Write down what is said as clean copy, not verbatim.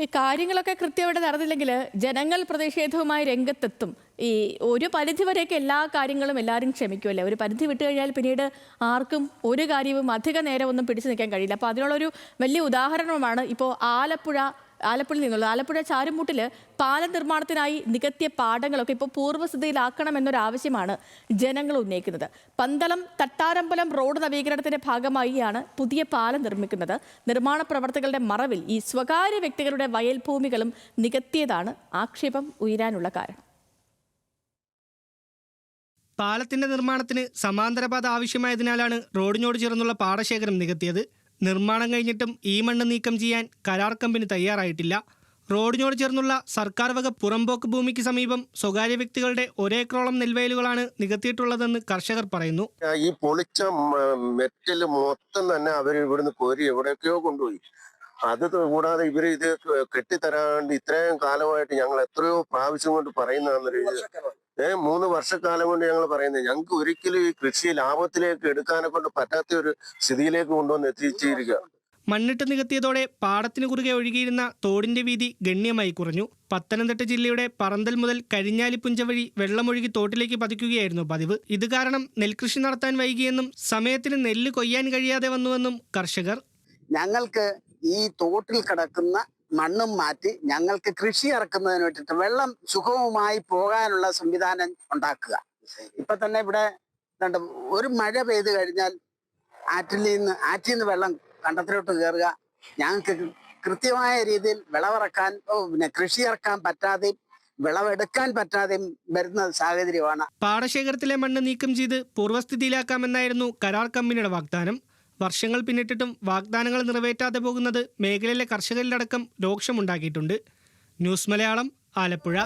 ഈ കാര്യങ്ങളൊക്കെ കൃത്യമായിട്ട് നടന്നില്ലെങ്കിൽ ജനങ്ങൾ പ്രതിഷേധവുമായി രംഗത്തെത്തും. ഈ ഒരു പരിധി വരെയൊക്കെ എല്ലാ കാര്യങ്ങളും എല്ലാവരും ക്ഷമിക്കുമല്ലേ. ഒരു പരിധി വിട്ടു കഴിഞ്ഞാൽ പിന്നീട് ആർക്കും ഒരു കാര്യവും അധിക നേരം ഒന്നും പിടിച്ചു നിൽക്കാൻ കഴിയില്ല. അപ്പോൾ അതിനുള്ളൊരു വലിയ ഉദാഹരണമാണ് ഇപ്പോൾ ആലപ്പുഴയിൽ നിന്നുള്ള ആലപ്പുഴ ചാരുമൂട്ടിൽ പാലം നിർമ്മാണത്തിനായി നികത്തിയ പാടങ്ങളൊക്കെ ഇപ്പോൾ പൂർവ്വസ്ഥിതിയിലാക്കണമെന്നൊരാവശ്യമാണ് ജനങ്ങൾ ഉന്നയിക്കുന്നത്. പന്തളം തട്ടാരമ്പലം റോഡ് നവീകരണത്തിന്റെ ഭാഗമായിയാണ് പുതിയ പാലം നിർമ്മിക്കുന്നത്. നിർമ്മാണ പ്രവർത്തികളുടെ മറവിൽ ഈ സ്വകാര്യ വ്യക്തികളുടെ വയൽ ഭൂമികളും നികത്തിയതാണ് ആക്ഷേപം ഉയരാനുള്ള കാരണം. പാലത്തിന്റെ നിർമ്മാണത്തിന് സമാന്തരപാത ആവശ്യമായതിനാലാണ് റോഡിനോട് ചേർന്നുള്ള പാടശേഖരം നികത്തിയത്. നിർമ്മാണം കഴിഞ്ഞിട്ടും ഈ മണ്ണ് നീക്കം ചെയ്യാൻ കരാർ കമ്പനി തയ്യാറായിട്ടില്ല. റോഡിനോട് ചേർന്നുള്ള സർക്കാർ വക പുറമ്പോക്ക് ഭൂമിക്ക് സമീപം സ്വകാര്യ വ്യക്തികളുടെ ഒരേക്കറോളം നെൽവയലുകളാണ് നികത്തിയിട്ടുള്ളതെന്ന് കർഷകർ പറയുന്നു. ഈ പൊളിച്ച മെറ്റല് മൊത്തം തന്നെ അവർ ഇവിടുന്ന് കോരി എവിടെയൊക്കെയോ കൊണ്ടുപോയി. അത് കൂടാതെ ഇവര് ഇത് കെട്ടിത്തരാണ്ട് ഇത്രയും കാലമായിട്ട് ഞങ്ങൾ എത്രയോ പ്രാവശ്യം കൊണ്ട് പറയുന്നതെന്നൊരു 3 വർഷക്കാലം കൊണ്ട് ഞങ്ങൾ പറയുന്നത്. ഞങ്ങൾക്ക് ഒരിക്കലും ഈ കൃഷി ലാഭത്തിലേക്ക് എടുക്കാനെ കൊണ്ട് പറ്റാത്ത ഒരു സ്ഥിതിയിലേക്ക് കൊണ്ടുവന്ന് എത്തിച്ചിരിക്കുക. മണ്ണിട്ട് നികത്തിയതോടെ പാടത്തിന് കുറുകെ ഒഴുകിയിരുന്ന തോടിന്റെ വീതി ഗണ്യമായി കുറഞ്ഞു. പത്തനംതിട്ട ജില്ലയുടെ പറന്തൽ മുതൽ കരിഞ്ഞാലിപ്പുഞ്ച വഴി വെള്ളമൊഴുകി തോട്ടിലേക്ക് പതിക്കുകയായിരുന്നു പതിവ്. ഇത് കാരണം നെൽകൃഷി നടത്താൻ വൈകിയെന്നും സമയത്തിന് നെല്ല് കൊയ്യാൻ കഴിയാതെ വന്നുവെന്നും കർഷകർ. ഞങ്ങൾക്ക് ഈ തോട്ടിൽ കിടക്കുന്ന മണ്ണും മാറ്റി ഞങ്ങൾക്ക് കൃഷി ഇറക്കുന്നതിന് വേണ്ടിയിട്ട് വെള്ളം സുഗമമായി പോകാനുള്ള സംവിധാനം ഉണ്ടാക്കുക. ഇപ്പൊ തന്നെ ഇവിടെ ഒരു മഴ പെയ്ത് കഴിഞ്ഞാൽ ആറ്റിൽ നിന്ന് വെള്ളം കണ്ടത്തിലോട്ട് കയറുക. ഞങ്ങൾക്ക് കൃത്യമായ രീതിയിൽ വിളവിറക്കാൻ കൃഷി ഇറക്കാൻ പറ്റാതെയും വിളവെടുക്കാൻ പറ്റാതെയും വരുന്ന സാഹചര്യമാണ്. പാടശേഖരത്തിലെ മണ്ണ് നീക്കം ചെയ്ത് പൂർവ്വസ്ഥിതിയിലാക്കാമെന്നായിരുന്നു കരാർ കമ്പനിയുടെ വാഗ്ദാനം. വർഷങ്ങൾ പിന്നിട്ടിട്ടും വാഗ്ദാനങ്ങൾ നിറവേറ്റാതെ പോകുന്നത് മേഖലയിലെ കർഷകരിലടക്കം രോക്ഷമുണ്ടാക്കിയിട്ടുണ്ട്. ന്യൂസ് മലയാളം, ആലപ്പുഴ.